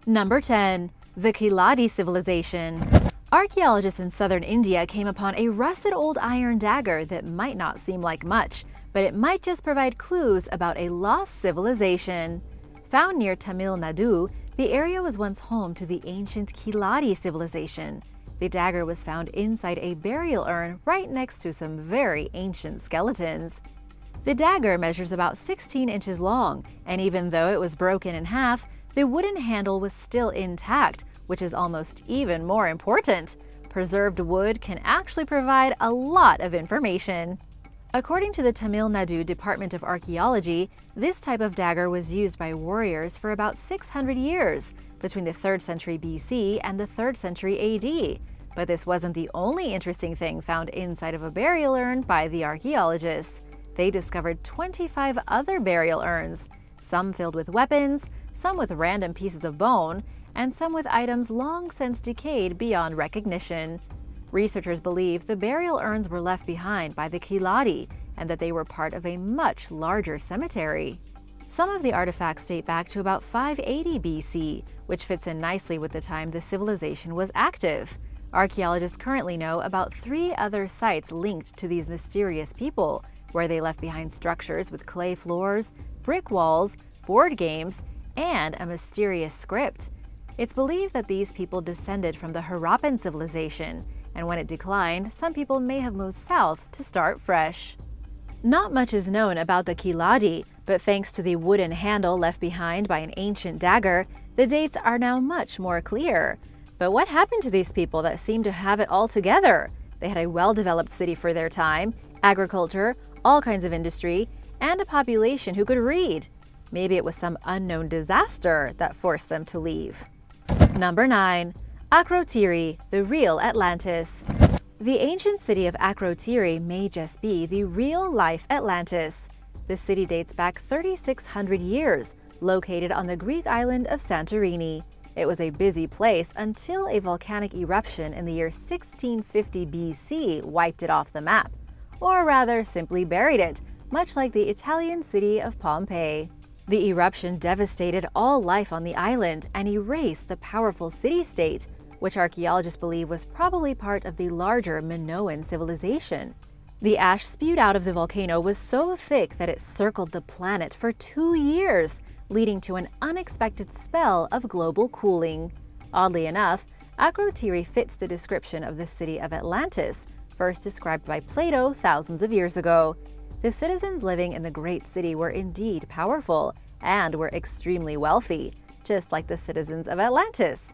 Number 10. The Kilaudi Civilization. Archaeologists in southern India came upon a rusted old iron dagger that might not seem like much, but it might just provide clues about a lost civilization. Found near Tamil Nadu, the area was once home to the ancient Kilaudi civilization. The dagger was found inside a burial urn right next to some very ancient skeletons. The dagger measures about 16 inches long, and even though it was broken in half, the wooden handle was still intact, which is almost even more important. Preserved wood can actually provide a lot of information. According to the Tamil Nadu Department of Archaeology, this type of dagger was used by warriors for about 600 years, between the 3rd century BC and the 3rd century AD. But this wasn't the only interesting thing found inside of a burial urn by the archaeologists. They discovered 25 other burial urns, some filled with weapons, some with random pieces of bone, and some with items long since decayed beyond recognition. Researchers believe the burial urns were left behind by the Kilaudi and that they were part of a much larger cemetery. Some of the artifacts date back to about 580 BC, which fits in nicely with the time the civilization was active. Archaeologists currently know about 3 other sites linked to these mysterious people, where they left behind structures with clay floors, brick walls, board games, and a mysterious script. It's believed that these people descended from the Harappan civilization, and when it declined, some people may have moved south to start fresh. Not much is known about the Kilaudi, but thanks to the wooden handle left behind by an ancient dagger, the dates are now much more clear. But what happened to these people that seemed to have it all together? They had a well-developed city for their time, agriculture, all kinds of industry, and a population who could read. Maybe it was some unknown disaster that forced them to leave. Number 9. Akrotiri, the real Atlantis. The ancient city of Akrotiri may just be the real-life Atlantis. The city dates back 3,600 years, located on the Greek island of Santorini. It was a busy place until a volcanic eruption in the year 1650 BC wiped it off the map, or rather simply buried it, much like the Italian city of Pompeii. The eruption devastated all life on the island and erased the powerful city-state, which archaeologists believe was probably part of the larger Minoan civilization. The ash spewed out of the volcano was so thick that it circled the planet for 2 years, leading to an unexpected spell of global cooling. Oddly enough, Akrotiri fits the description of the city of Atlantis, first described by Plato thousands of years ago. The citizens living in the great city were indeed powerful and were extremely wealthy, just like the citizens of Atlantis.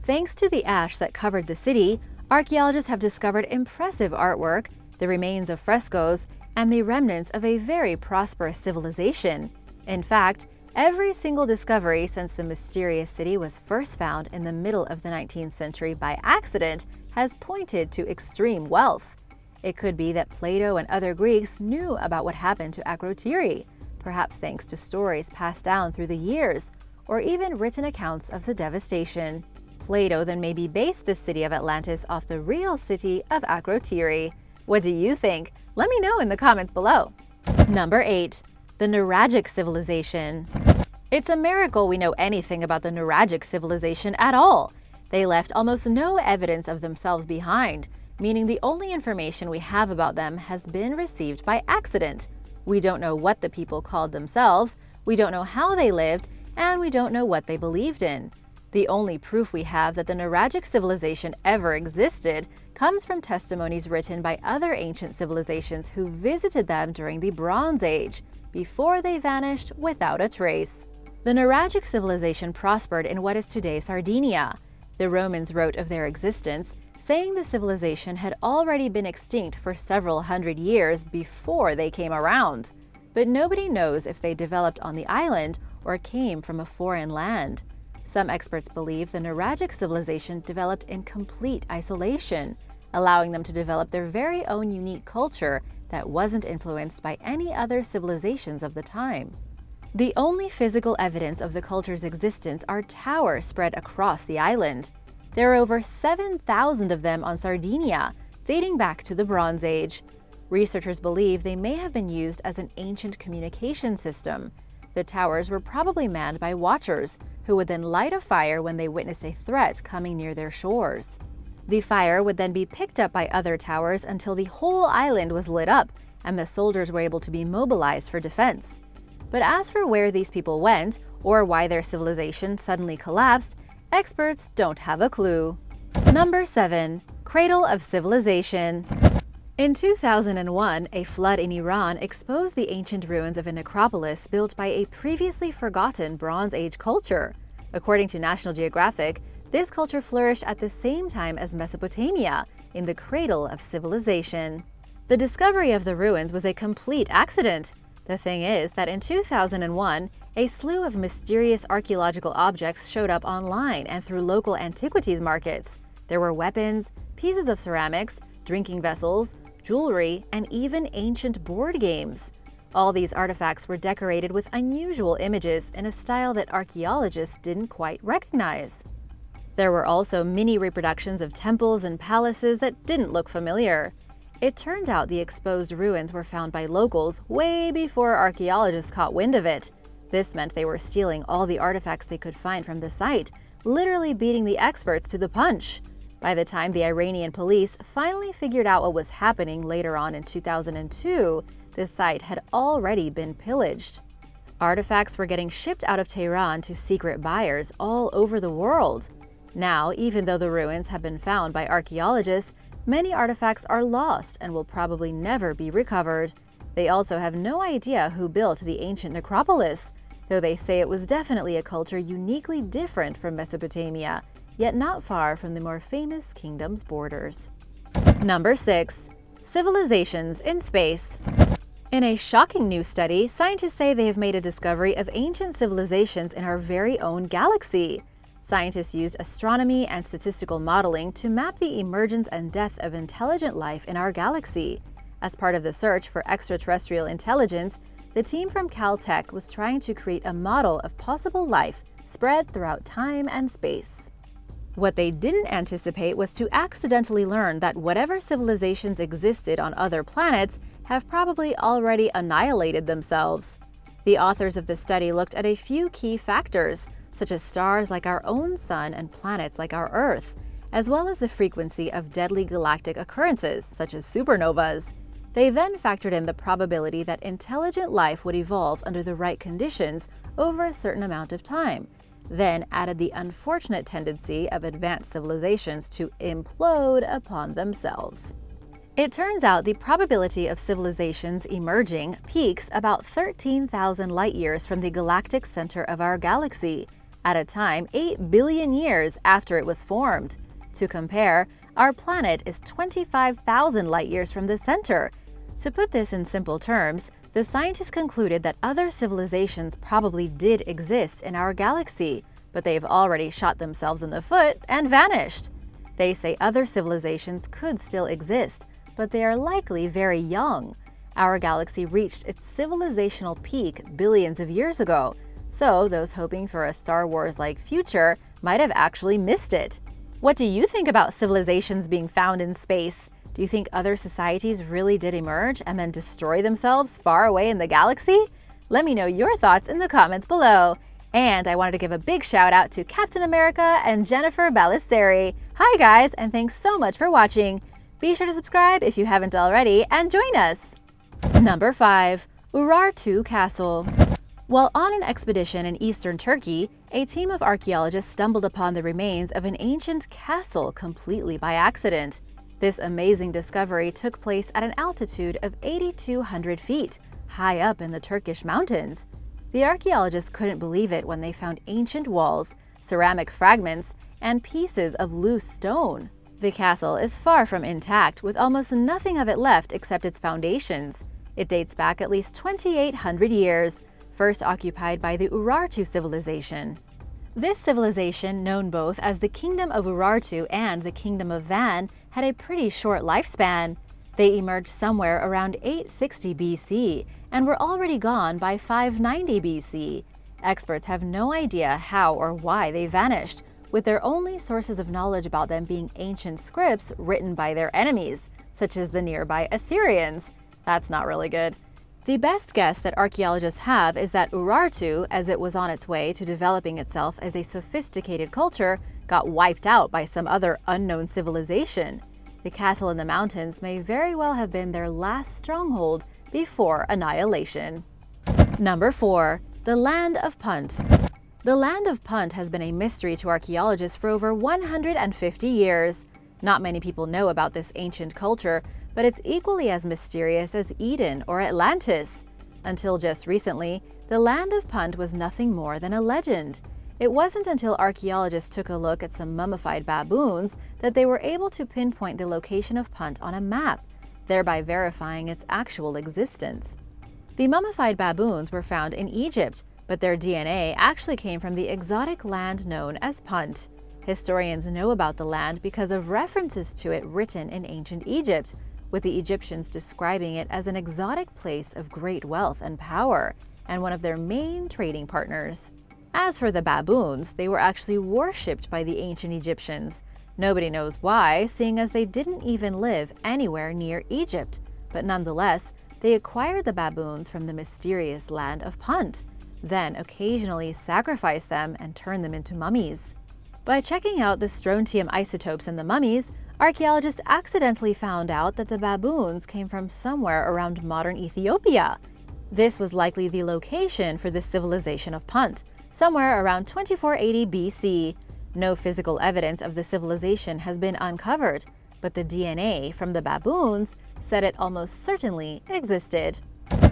Thanks to the ash that covered the city, archaeologists have discovered impressive artwork, the remains of frescoes, and the remnants of a very prosperous civilization. In fact, every single discovery since the mysterious city was first found in the middle of the 19th century by accident has pointed to extreme wealth. It could be that Plato and other Greeks knew about what happened to Akrotiri, perhaps thanks to stories passed down through the years, or even written accounts of the devastation. Plato then maybe based the city of Atlantis off the real city of Akrotiri. What do you think? Let me know in the comments below. Number 8. The Nuragic Civilization. It's a miracle we know anything about the Nuragic civilization at all. They left almost no evidence of themselves behind, meaning the only information we have about them has been received by accident. We don't know what the people called themselves, we don't know how they lived, and we don't know what they believed in. The only proof we have that the Nuragic civilization ever existed comes from testimonies written by other ancient civilizations who visited them during the Bronze Age, before they vanished without a trace. The Nuragic civilization prospered in what is today Sardinia. The Romans wrote of their existence, saying the civilization had already been extinct for several hundred years before they came around. But nobody knows if they developed on the island or came from a foreign land. Some experts believe the Nuragic civilization developed in complete isolation, allowing them to develop their very own unique culture that wasn't influenced by any other civilizations of the time. The only physical evidence of the culture's existence are towers spread across the island. There are over 7,000 of them on Sardinia, dating back to the Bronze Age. Researchers believe they may have been used as an ancient communication system. The towers were probably manned by watchers, who would then light a fire when they witnessed a threat coming near their shores. The fire would then be picked up by other towers until the whole island was lit up, and the soldiers were able to be mobilized for defense. But as for where these people went, or why their civilization suddenly collapsed, experts don't have a clue. Number 7. Cradle of Civilization. In 2001, a flood in Iran exposed the ancient ruins of a necropolis built by a previously forgotten Bronze Age culture. According to National Geographic, this culture flourished at the same time as Mesopotamia, in the Cradle of Civilization. The discovery of the ruins was a complete accident. The thing is that in 2001, a slew of mysterious archaeological objects showed up online and through local antiquities markets. There were weapons, pieces of ceramics, drinking vessels, jewelry, and even ancient board games. All these artifacts were decorated with unusual images in a style that archaeologists didn't quite recognize. There were also mini reproductions of temples and palaces that didn't look familiar. It turned out the exposed ruins were found by locals way before archaeologists caught wind of it. This meant they were stealing all the artifacts they could find from the site, literally beating the experts to the punch. By the time the Iranian police finally figured out what was happening later on in 2002, the site had already been pillaged. Artifacts were getting shipped out of Tehran to secret buyers all over the world. Now, even though the ruins have been found by archaeologists, many artifacts are lost and will probably never be recovered. They also have no idea who built the ancient necropolis, though they say it was definitely a culture uniquely different from Mesopotamia, yet not far from the more famous kingdom's borders. Number 6. Civilizations in space. In a shocking new study, scientists say they have made a discovery of ancient civilizations in our very own galaxy. Scientists used astronomy and statistical modeling to map the emergence and death of intelligent life in our galaxy. As part of the search for extraterrestrial intelligence, the team from Caltech was trying to create a model of possible life spread throughout time and space. What they didn't anticipate was to accidentally learn that whatever civilizations existed on other planets have probably already annihilated themselves. The authors of the study looked at a few key factors, such as stars like our own sun and planets like our Earth, as well as the frequency of deadly galactic occurrences, such as supernovas. They then factored in the probability that intelligent life would evolve under the right conditions over a certain amount of time, then added the unfortunate tendency of advanced civilizations to implode upon themselves. It turns out the probability of civilizations emerging peaks about 13,000 light-years from the galactic center of our galaxy, at a time 8 billion years after it was formed. To compare, our planet is 25,000 light-years from the center. To put this in simple terms, the scientists concluded that other civilizations probably did exist in our galaxy, but they've already shot themselves in the foot and vanished. They say other civilizations could still exist, but they are likely very young. Our galaxy reached its civilizational peak billions of years ago, so those hoping for a Star Wars-like future might have actually missed it. What do you think about civilizations being found in space? Do you think other societies really did emerge and then destroy themselves far away in the galaxy? Let me know your thoughts in the comments below. And I wanted to give a big shout out to Captain America and Jennifer Ballesteri. Hi guys, and thanks so much for watching. Be sure to subscribe if you haven't already and join us. Number 5. Urartu Castle. While on an expedition in eastern Turkey, a team of archaeologists stumbled upon the remains of an ancient castle completely by accident. This amazing discovery took place at an altitude of 8,200 feet, high up in the Turkish mountains. The archaeologists couldn't believe it when they found ancient walls, ceramic fragments, and pieces of loose stone. The castle is far from intact, with almost nothing of it left except its foundations. It dates back at least 2,800 years, first occupied by the Urartu civilization. This civilization, known both as the Kingdom of Urartu and the Kingdom of Van, had a pretty short lifespan. They emerged somewhere around 860 BC and were already gone by 590 BC. Experts have no idea how or why they vanished, with their only sources of knowledge about them being ancient scripts written by their enemies, such as the nearby Assyrians. That's not really good. The best guess that archaeologists have is that Urartu, as it was on its way to developing itself as a sophisticated culture, got wiped out by some other unknown civilization. The castle in the mountains may very well have been their last stronghold before annihilation. Number 4. The Land of Punt. The Land of Punt has been a mystery to archaeologists for over 150 years. Not many people know about this ancient culture, but it's equally as mysterious as Eden or Atlantis. Until just recently, the Land of Punt was nothing more than a legend. It wasn't until archaeologists took a look at some mummified baboons that they were able to pinpoint the location of Punt on a map, thereby verifying its actual existence. The mummified baboons were found in Egypt, but their DNA actually came from the exotic land known as Punt. Historians know about the land because of references to it written in ancient Egypt, with the Egyptians describing it as an exotic place of great wealth and power, and one of their main trading partners. As for the baboons, they were actually worshipped by the ancient Egyptians. Nobody knows why, seeing as they didn't even live anywhere near Egypt, but nonetheless, they acquired the baboons from the mysterious land of Punt, then occasionally sacrificed them and turned them into mummies. By checking out the strontium isotopes in the mummies, archaeologists accidentally found out that the baboons came from somewhere around modern Ethiopia. This was likely the location for the civilization of Punt, somewhere around 2480 BC. No physical evidence of the civilization has been uncovered, but the DNA from the baboons said it almost certainly existed.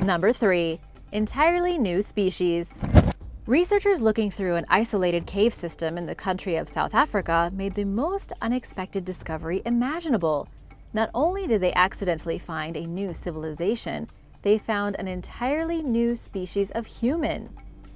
Number 3. Entirely new species. Researchers looking through an isolated cave system in the country of South Africa made the most unexpected discovery imaginable. Not only did they accidentally find a new civilization, they found an entirely new species of human.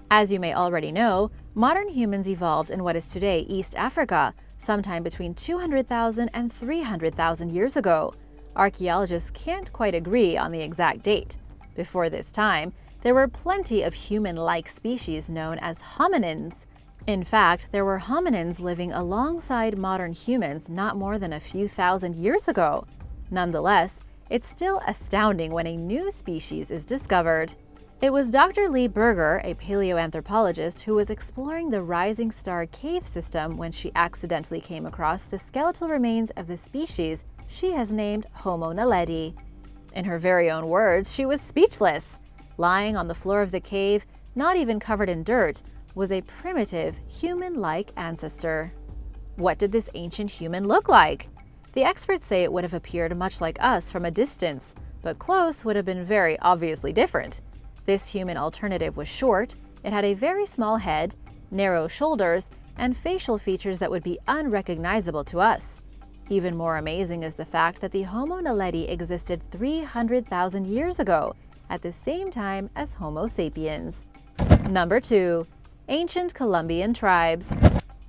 As you may already know, modern humans evolved in what is today East Africa, sometime between 200,000 and 300,000 years ago. Archaeologists can't quite agree on the exact date. Before this time, there were plenty of human-like species known as hominins. In fact, there were hominins living alongside modern humans not more than a few thousand years ago. Nonetheless, it's still astounding when a new species is discovered. It was Dr. Lee Berger, a paleoanthropologist, who was exploring the Rising Star cave system when she accidentally came across the skeletal remains of the species she has named Homo naledi. In her very own words, she was speechless. Lying on the floor of the cave, not even covered in dirt, was a primitive, human-like ancestor. What did this ancient human look like? The experts say it would have appeared much like us from a distance, but close would have been very obviously different. This human alternative was short, it had a very small head, narrow shoulders, and facial features that would be unrecognizable to us. Even more amazing is the fact that the Homo naledi existed 300,000 years ago, at the same time as Homo sapiens. Number 2. Ancient Colombian tribes.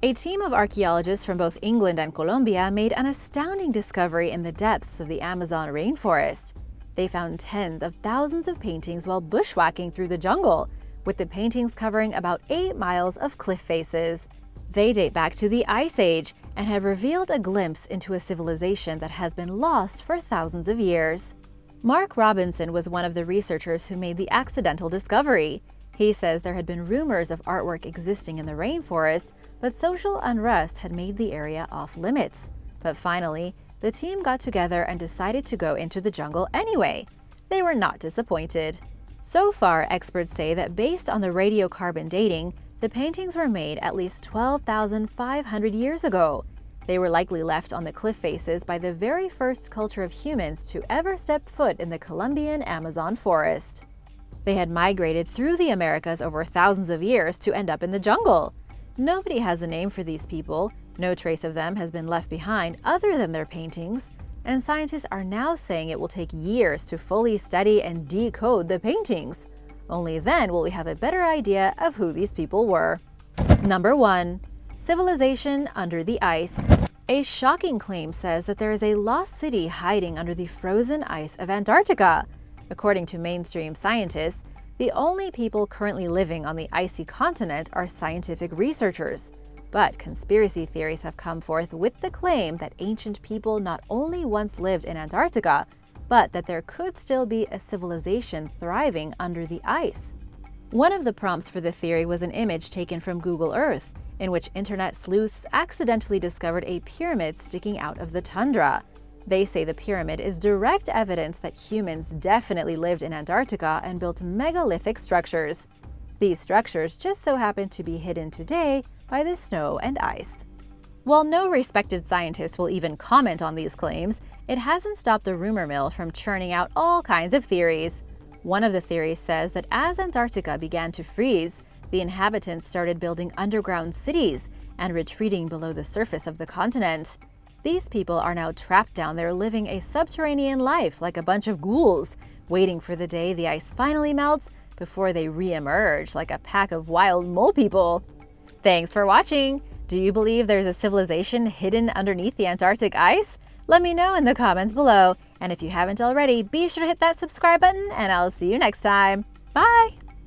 A team of archaeologists from both England and Colombia made an astounding discovery in the depths of the Amazon rainforest. They found tens of thousands of paintings while bushwhacking through the jungle, with the paintings covering about 8 miles of cliff faces. They date back to the Ice Age and have revealed a glimpse into a civilization that has been lost for thousands of years. Mark Robinson was one of the researchers who made the accidental discovery. He says there had been rumors of artwork existing in the rainforest, but social unrest had made the area off limits. But finally, the team got together and decided to go into the jungle anyway. They were not disappointed. So far, experts say that based on the radiocarbon dating, the paintings were made at least 12,500 years ago. They were likely left on the cliff faces by the very first culture of humans to ever step foot in the Colombian Amazon forest. They had migrated through the Americas over thousands of years to end up in the jungle. Nobody has a name for these people, no trace of them has been left behind other than their paintings, and scientists are now saying it will take years to fully study and decode the paintings. Only then will we have a better idea of who these people were. Number 1. Civilization under the ice. A shocking claim says that there is a lost city hiding under the frozen ice of Antarctica. According to mainstream scientists, the only people currently living on the icy continent are scientific researchers. But conspiracy theories have come forth with the claim that ancient people not only once lived in Antarctica, but that there could still be a civilization thriving under the ice. One of the prompts for the theory was an image taken from Google Earth, in which internet sleuths accidentally discovered a pyramid sticking out of the tundra. They say the pyramid is direct evidence that humans definitely lived in Antarctica and built megalithic structures. These structures just so happen to be hidden today by the snow and ice. While no respected scientist will even comment on these claims, it hasn't stopped the rumor mill from churning out all kinds of theories. One of the theories says that as Antarctica began to freeze, the inhabitants started building underground cities and retreating below the surface of the continent. These people are now trapped down there living a subterranean life like a bunch of ghouls, waiting for the day the ice finally melts before they re-emerge like a pack of wild mole people. Thanks for watching! Do you believe there's a civilization hidden underneath the Antarctic ice? Let me know in the comments below. And if you haven't already, be sure to hit that subscribe button and I'll see you next time. Bye!